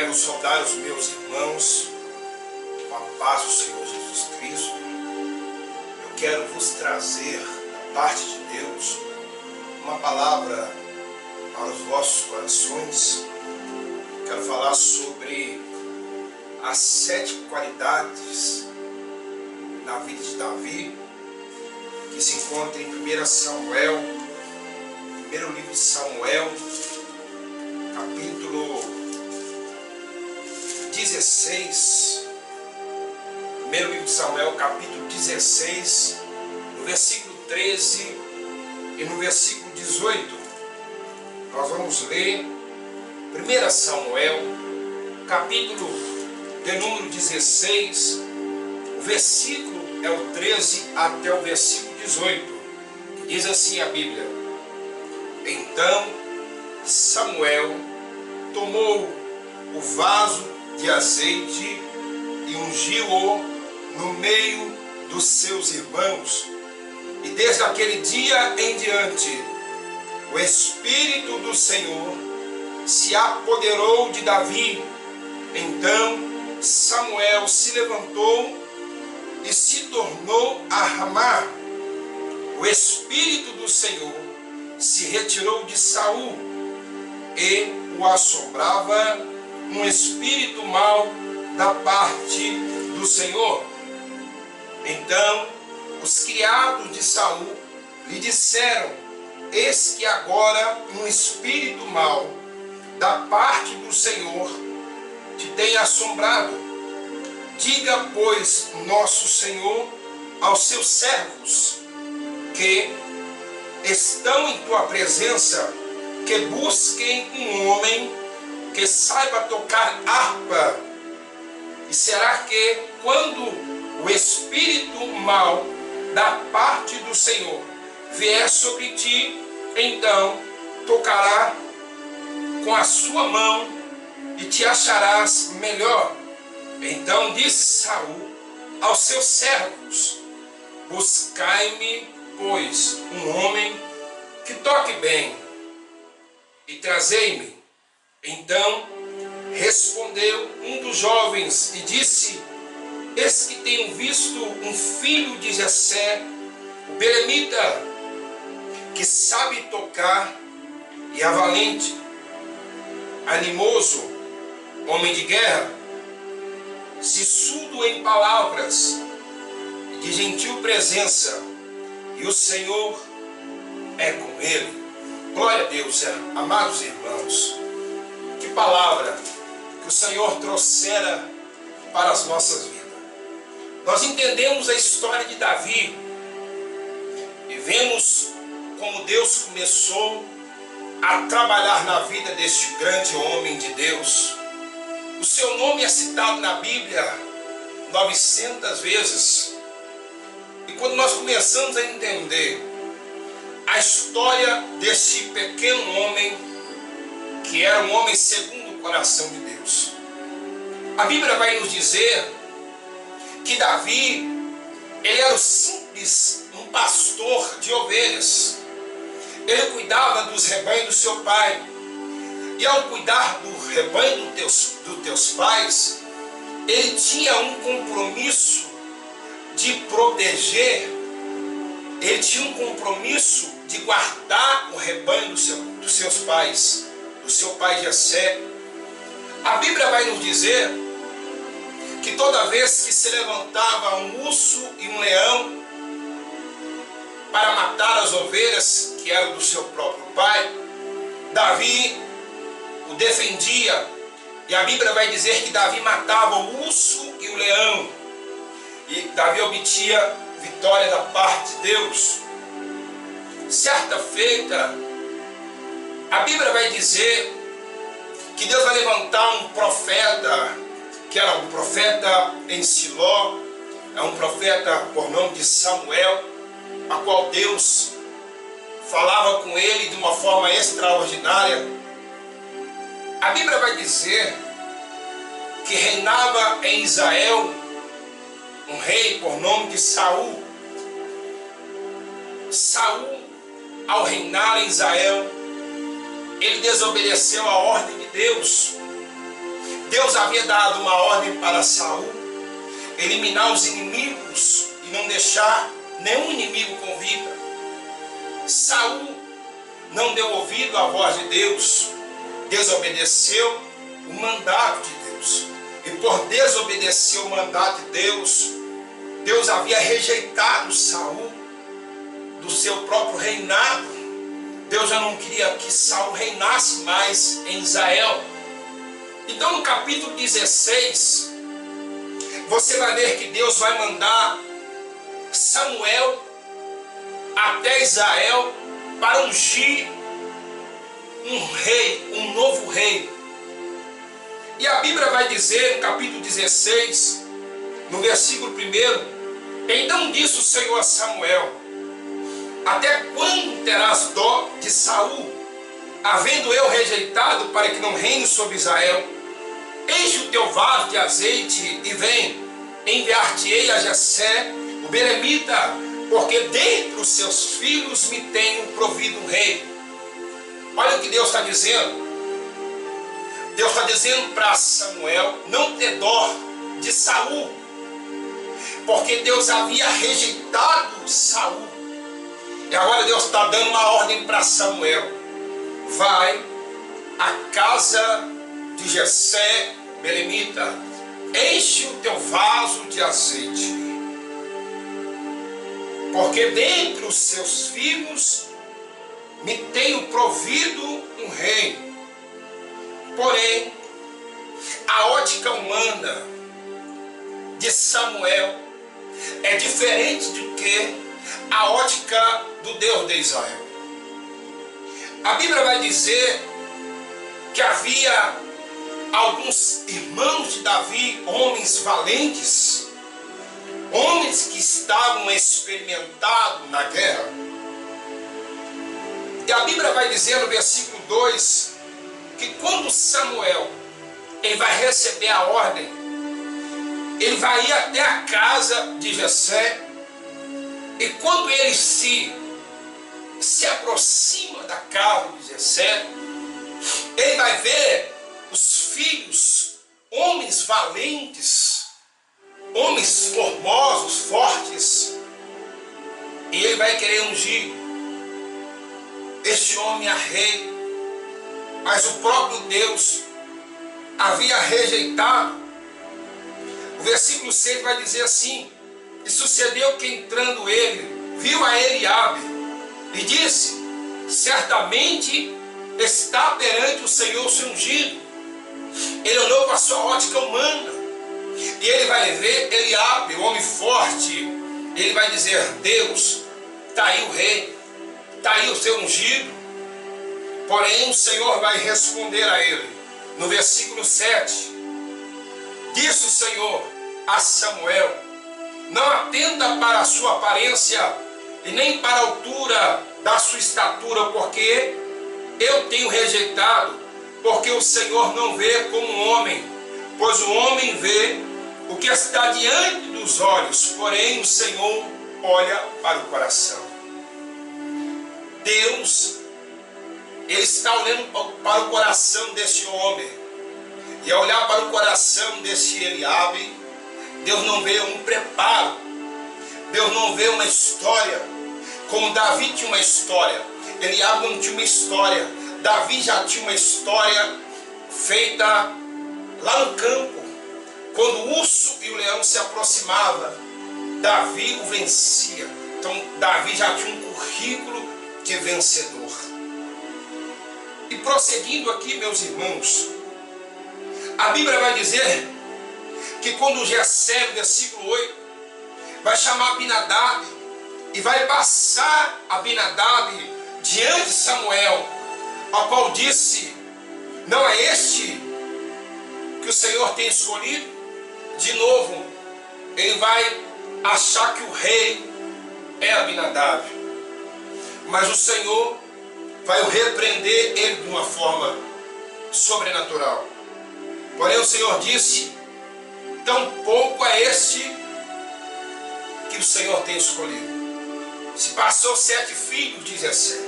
Quero saudar os meus irmãos com a paz do Senhor Jesus Cristo. Eu quero vos trazer, da parte de Deus, uma palavra para os vossos corações. Quero falar sobre as 7 qualidades na vida de Davi, que se encontra em 1 Samuel, primeiro livro de Samuel, capítulo 16, primeiro livro de Samuel, capítulo 16, no versículo 13 e no versículo 18. Nós vamos ler 1 Samuel, capítulo de número 16, o versículo é o 13 até o versículo 18, que diz assim a Bíblia: Então Samuel tomou o vaso de azeite e ungiu-o no meio dos seus irmãos. E desde aquele dia em diante, o Espírito do Senhor se apoderou de Davi. Então Samuel se levantou e se tornou a Ramá. O Espírito do Senhor se retirou de Saul e o assombrava um espírito mau da parte do Senhor. Então os criados de Saul lhe disseram: Eis que agora um espírito mau da parte do Senhor te tem assombrado. Diga, pois, nosso Senhor aos seus servos que estão em tua presença, que busquem um homem que saiba tocar harpa. E será que quando o espírito mau da parte do Senhor vier sobre ti, então tocará com a sua mão e te acharás melhor. Então disse Saul aos seus servos: Buscai-me, pois, um homem que toque bem, e trazei-me. Então respondeu um dos jovens e disse: Eis que tenho visto um filho de Jessé, o belemita, que sabe tocar e é valente, animoso, homem de guerra, sisudo em palavras e de gentil presença, e o Senhor é com ele. Glória a Deus, amados irmãos. Que palavra que o Senhor trouxera para as nossas vidas. Nós entendemos a história de Davi e vemos como Deus começou a trabalhar na vida deste grande homem de Deus. O seu nome é citado na Bíblia 900 vezes. E quando nós começamos a entender a história desse pequeno homem, que era um homem segundo o coração de Deus, a Bíblia vai nos dizer que Davi, ele era um pastor de ovelhas. Ele cuidava dos rebanhos do seu pai. E ao cuidar do rebanho dos teus pais, ele tinha um compromisso de proteger, ele tinha um compromisso de guardar o rebanho dos seus pais, do seu pai Jessé. A Bíblia vai nos dizer que toda vez que se levantava um urso e um leão para matar as ovelhas que eram do seu próprio pai, Davi o defendia. E a Bíblia vai dizer que Davi matava o urso e o leão, e Davi obtinha vitória da parte de Deus. Certa feita, a Bíblia vai dizer que Deus vai levantar um profeta, que era um profeta em Siló, é um profeta por nome de Samuel, a qual Deus falava com ele de uma forma extraordinária. A Bíblia vai dizer que reinava em Israel um rei por nome de Saul. Saul, ao reinar em Israel, ele desobedeceu a ordem de Deus. Deus havia dado uma ordem para Saul eliminar os inimigos e não deixar nenhum inimigo com vida. Saul não deu ouvido à voz de Deus, desobedeceu o mandato de Deus. E por desobedecer o mandato de Deus, Deus havia rejeitado Saul do seu próprio reinado. Deus já não queria que Saul reinasse mais em Israel. Então no capítulo 16, você vai ver que Deus vai mandar Samuel até Israel para ungir um rei, um novo rei. E a Bíblia vai dizer no capítulo 16, no versículo 1, então disse o Senhor a Samuel: até quando terás dó de Saul, havendo eu rejeitado para que não reine sobre Israel? Enche o teu vaso de azeite e vem, enviar-te-ei a Jessé, o belemita, porque dentre os seus filhos me tenho provido um rei. Olha o que Deus está dizendo. Deus está dizendo para Samuel não ter dó de Saul, porque Deus havia rejeitado Saul. E agora Deus está dando uma ordem para Samuel: vai à casa de Jessé, belemita, enche o teu vaso de azeite, porque dentre os seus filhos me tenho provido um rei. Porém, a ótica humana de Samuel é diferente do que a ótica do Deus de Israel. A Bíblia vai dizer que havia alguns irmãos de Davi, homens valentes, homens que estavam experimentados na guerra. E a Bíblia vai dizer no versículo 2 que quando Samuel ele vai receber a ordem, ele vai ir até a casa de Jessé, e quando ele se aproxima da casa de Jessé, ele vai ver os filhos, homens valentes, homens formosos, fortes, e ele vai querer ungir este homem a rei. Mas o próprio Deus havia rejeitado. O versículo 6 vai dizer assim: e sucedeu que entrando ele, viu a Eliabe, e disse: certamente está perante o Senhor seu ungido. Ele olhou para a sua ótica humana, e ele vai ver Eliabe, o homem forte, ele vai dizer: Deus, está aí o rei, está aí o seu ungido. Porém o Senhor vai responder a ele, no versículo 7, disse o Senhor a Samuel: não atenta para a sua aparência, e nem para a altura da sua estatura, porque eu tenho rejeitado, porque o Senhor não vê como um homem, pois o homem vê o que está diante dos olhos, porém o Senhor olha para o coração. Deus, ele está olhando para o coração deste homem, e ao olhar para o coração deste Eliabe, Deus não vê um preparo, Deus não vê uma história, como Davi tinha uma história, Eliabe não tinha uma história. Davi já tinha uma história feita lá no campo, quando o urso e o leão se aproximavam, Davi o vencia. Então Davi já tinha um currículo de vencedor. E prosseguindo aqui, meus irmãos, a Bíblia vai dizer que quando Jessé, versículo 8, vai chamar Abinadab e vai passar Abinadab diante de Samuel, ao qual disse: não é este que o Senhor tem escolhido? De novo, ele vai achar que o rei é Abinadab, mas o Senhor vai o repreender ele de uma forma sobrenatural. Porém o Senhor disse: tampouco é este que o Senhor tem escolhido. Se passou 7 filhos de Jessé,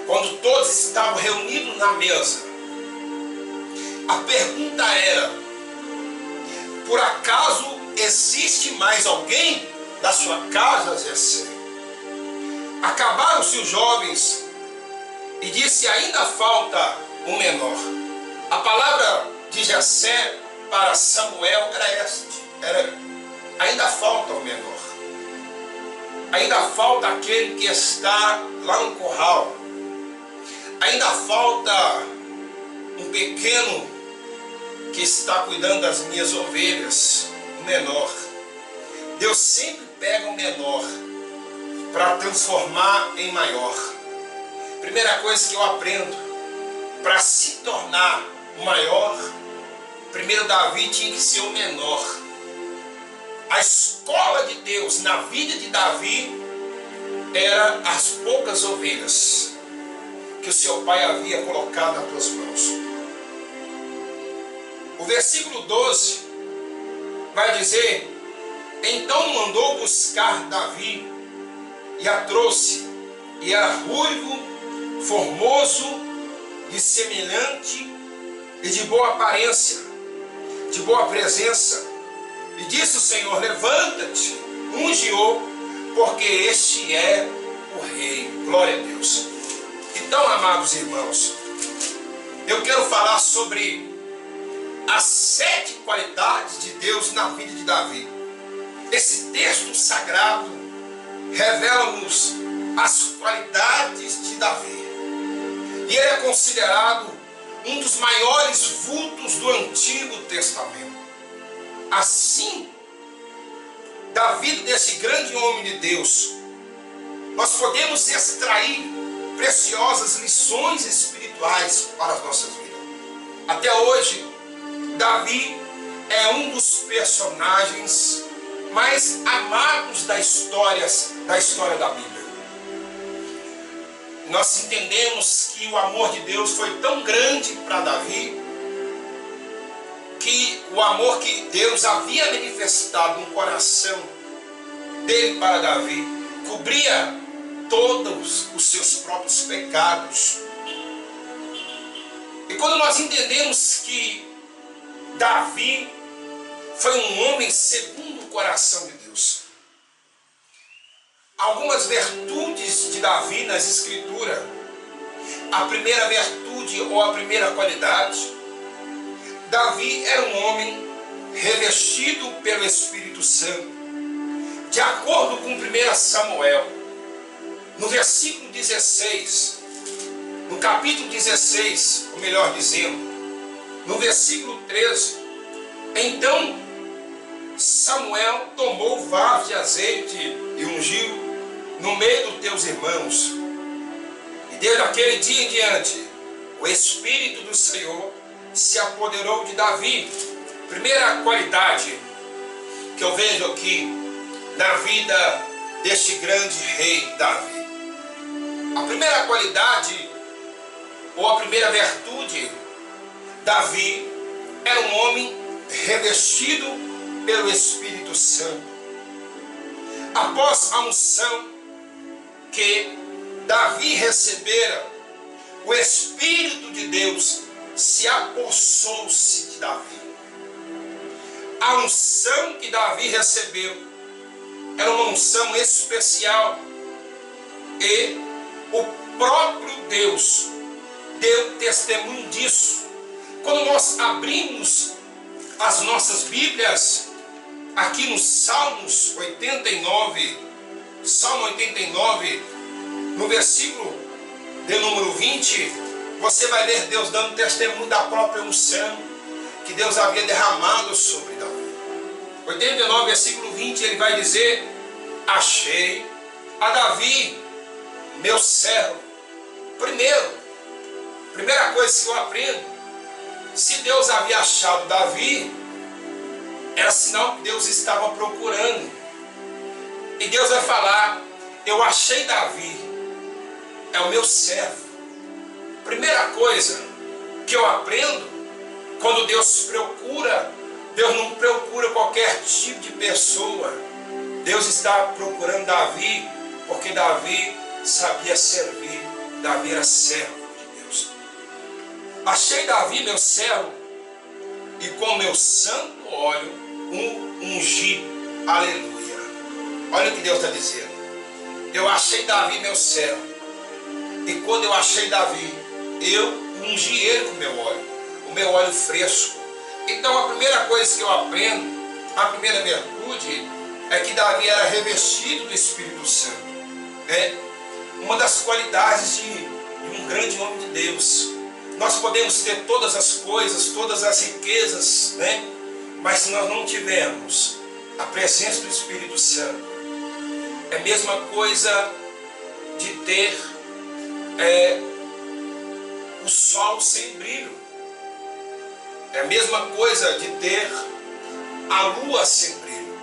quando todos estavam reunidos na mesa, A pergunta era: por acaso existe mais alguém da sua casa, Jessé? Acabaram-se os jovens e disse: ainda falta um menor. A palavra de Jessé para Samuel era esta: ainda falta um menor. Ainda falta aquele que está lá no curral. Ainda falta um pequeno que está cuidando das minhas ovelhas, o menor. Deus sempre pega o menor para transformar em maior. Primeira coisa que eu aprendo: para se tornar o maior, primeiro Davi tinha que ser o menor. A escola de Deus na vida de Davi era as poucas ovelhas que o seu pai havia colocado nas suas mãos. O versículo 12 vai dizer: então mandou buscar Davi e a trouxe, e era ruivo, formoso, disseminante e de boa aparência, de boa presença. E disse o Senhor: levanta-te, unge-o, porque este é o rei. Glória a Deus. Então, amados irmãos, eu quero falar sobre as 7 qualidades de Deus na vida de Davi. Esse texto sagrado revela-nos as qualidades de Davi. E ele é considerado um dos maiores vultos do Antigo Testamento. Assim, da vida desse grande homem de Deus, nós podemos extrair preciosas lições espirituais para as nossas vidas. Até hoje, Davi é um dos personagens mais amados da história da Bíblia. Nós entendemos que o amor de Deus foi tão grande para Davi, que o amor que Deus havia manifestado no coração dele para Davi cobria todos os seus próprios pecados. E quando nós entendemos que Davi foi um homem segundo o coração de Deus, algumas virtudes de Davi nas Escrituras, a primeira virtude ou a primeira qualidade: Davi era um homem revestido pelo Espírito Santo. De acordo com 1 Samuel, no versículo 16, no capítulo 16, ou melhor dizendo, no versículo 13, então Samuel tomou vaso de azeite e ungiu no meio dos teus irmãos. E desde aquele dia em diante, o Espírito do Senhor se apoderou de Davi. Primeira qualidade que eu vejo aqui na vida deste grande rei Davi. A primeira qualidade, ou a primeira virtude: Davi era um homem revestido pelo Espírito Santo. Após a unção que Davi recebera, o Espírito de Deus se apossou-se de Davi. A unção que Davi recebeu era uma unção especial, e o próprio Deus deu testemunho disso. Quando nós abrimos as nossas Bíblias, aqui no Salmos 89, Salmo 89, no versículo de número 20, você vai ver Deus dando testemunho da própria unção que Deus havia derramado sobre Davi. 89, versículo 20, ele vai dizer: achei a Davi, meu servo. Primeira coisa que eu aprendo: se Deus havia achado Davi, era sinal que Deus estava procurando. E Deus vai falar: eu achei Davi, é o meu servo. Primeira coisa que eu aprendo: quando Deus procura, Deus não procura qualquer tipo de pessoa. Deus está procurando Davi, porque Davi sabia servir. Davi era servo de Deus. Achei Davi, meu servo, e com meu santo óleo ungi. Aleluia. Olha o que Deus está dizendo. Eu achei Davi meu servo, e quando eu achei Davi, eu ungi ele com o meu óleo fresco. Então a primeira coisa que eu aprendo, a primeira virtude, é que Davi era revestido do Espírito Santo. Uma das qualidades de um grande homem de Deus. Nós podemos ter todas as coisas, todas as riquezas, mas se nós não tivermos a presença do Espírito Santo, é a mesma coisa de ter o sol sem brilho. É a mesma coisa de ter a lua sem brilho,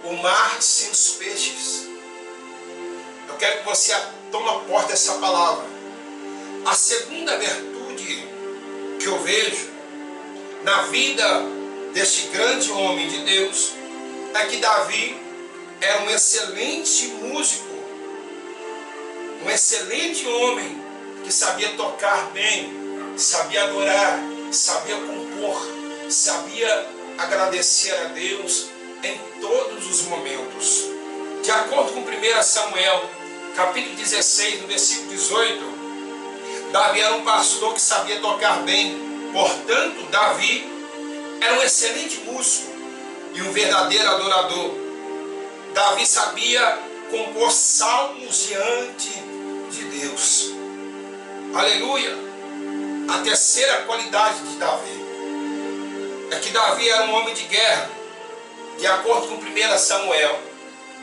o mar sem os peixes. Eu quero que você tome posse dessa palavra. A segunda virtude que eu vejo na vida deste grande homem de Deus é que Davi era um excelente músico, um excelente homem que sabia tocar bem, sabia adorar, sabia compor, sabia agradecer a Deus em todos os momentos. De acordo com 1 Samuel, capítulo 16, no versículo 18, Davi era um pastor que sabia tocar bem. Portanto, Davi era um excelente músico e um verdadeiro adorador. Davi sabia compor salmos diante de Deus. Aleluia! A terceira qualidade de Davi é que Davi era um homem de guerra. De acordo com 1 Samuel,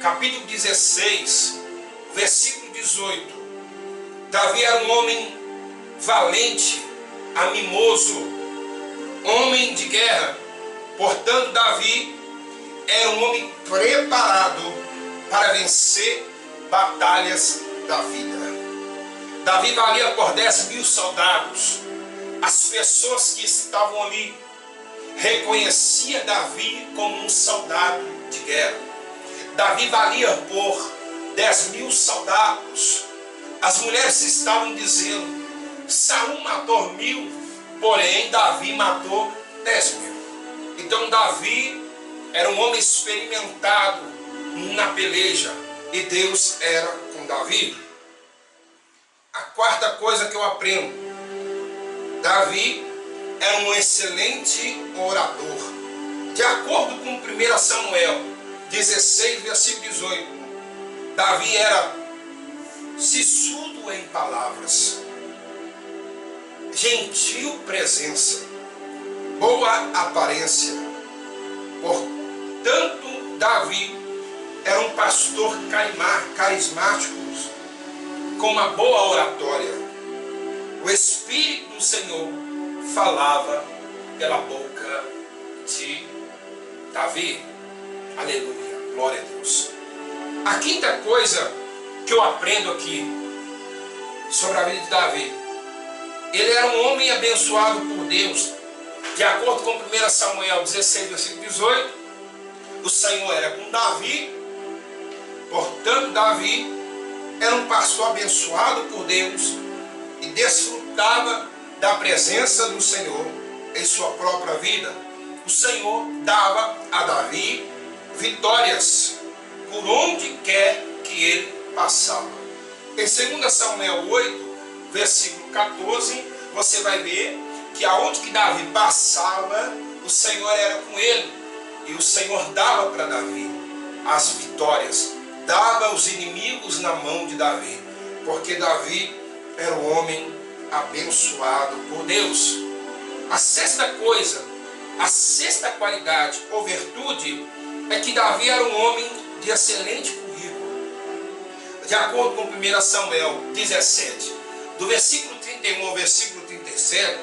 capítulo 16, versículo 18, Davi era um homem valente, animoso, homem de guerra. Portanto, Davi era um homem preparado para vencer batalhas da vida. Davi valia por 10.000 soldados. As pessoas que estavam ali reconheciam Davi como um soldado de guerra. Davi valia por 10.000 soldados. As mulheres estavam dizendo: Saul matou 1.000, porém Davi matou 10.000. Então Davi era um homem experimentado na peleja, e Deus era com Davi. A quarta coisa que eu aprendo: Davi era um excelente orador. De acordo com 1 Samuel 16, versículo 18, Davi era sisudo em palavras, gentil presença, boa aparência. Portanto, Davi era um pastor carismático, com uma boa oratória. O Espírito do Senhor falava pela boca de Davi. Aleluia, glória a Deus. A quinta coisa que eu aprendo aqui sobre a vida de Davi: ele era um homem abençoado por Deus. De acordo com 1 Samuel 16, versículo 18, o Senhor era com Davi. Portanto, Davi era um pastor abençoado por Deus e desfrutava da presença do Senhor em sua própria vida. O Senhor dava a Davi vitórias por onde quer que ele passava. Em 2 Samuel 8, versículo 14, você vai ver que aonde que Davi passava, o Senhor era com ele, e o Senhor dava para Davi as vitórias, dava os inimigos na mão de Davi, porque Davi era um homem abençoado por Deus. A sexta coisa, a sexta qualidade ou virtude é que Davi era um homem de excelente currículo. De acordo com 1 Samuel 17, do versículo 31 ao versículo 37,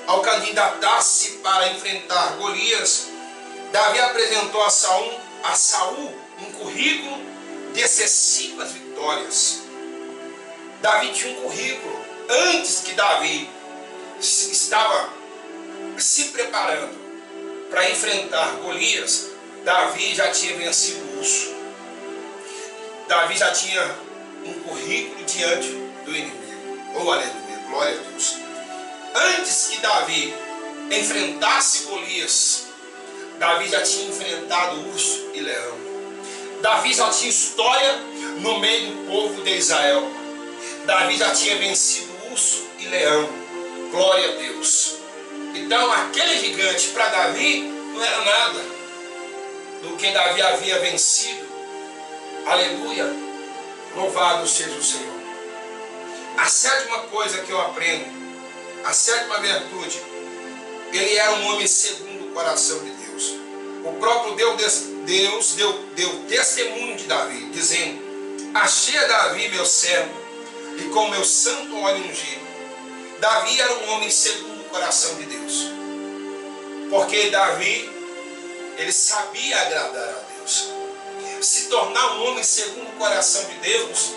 ao candidatar-se para enfrentar Golias, Davi apresentou a Saul um currículo de excessivas vitórias. Davi tinha um currículo. Antes que Davi estava se preparando para enfrentar Golias, Davi já tinha vencido o urso. Davi já tinha um currículo diante do inimigo. Oh, aleluia, glória a Deus. Antes que Davi enfrentasse Golias, Davi já tinha enfrentado urso e leão. Davi já tinha história no meio do povo de Israel. Davi já tinha vencido urso e leão. Glória a Deus. Então aquele gigante para Davi não era nada do que Davi havia vencido. Aleluia. Louvado seja o Senhor. A sétima coisa que eu aprendo, a sétima virtude, ele era um homem segundo o coração de Deus. O próprio Deus deu testemunho de Davi, dizendo: achei a Davi meu servo, e com meu santo óleo ungido. Davi era um homem segundo o coração de Deus, porque Davi, ele sabia agradar a Deus. Se tornar um homem segundo o coração de Deus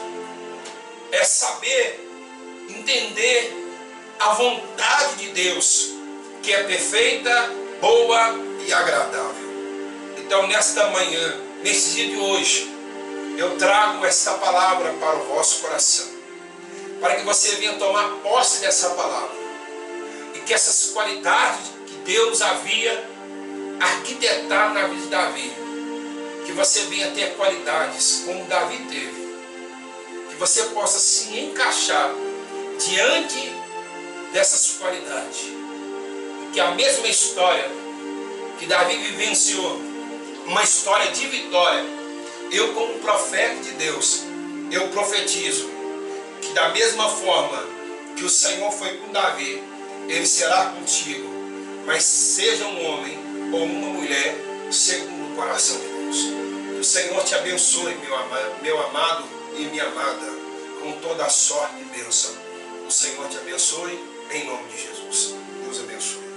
é saber entender a vontade de Deus, que é perfeita, boa e agradável. Então nesta manhã, nesse dia de hoje, eu trago essa palavra para o vosso coração, para que você venha tomar posse dessa palavra, e que essas qualidades que Deus havia arquitetado na vida de Davi, que você venha ter qualidades como Davi teve, que você possa se encaixar diante dessas qualidades, e que a mesma história que Davi vivenciou, uma história de vitória, eu como profeta de Deus, eu profetizo que da mesma forma que o Senhor foi com Davi, Ele será contigo, mas seja um homem ou uma mulher segundo o coração de Deus. Que o Senhor te abençoe, meu amado e minha amada, com toda a sorte e bênção. O Senhor te abençoe, em nome de Jesus. Deus abençoe.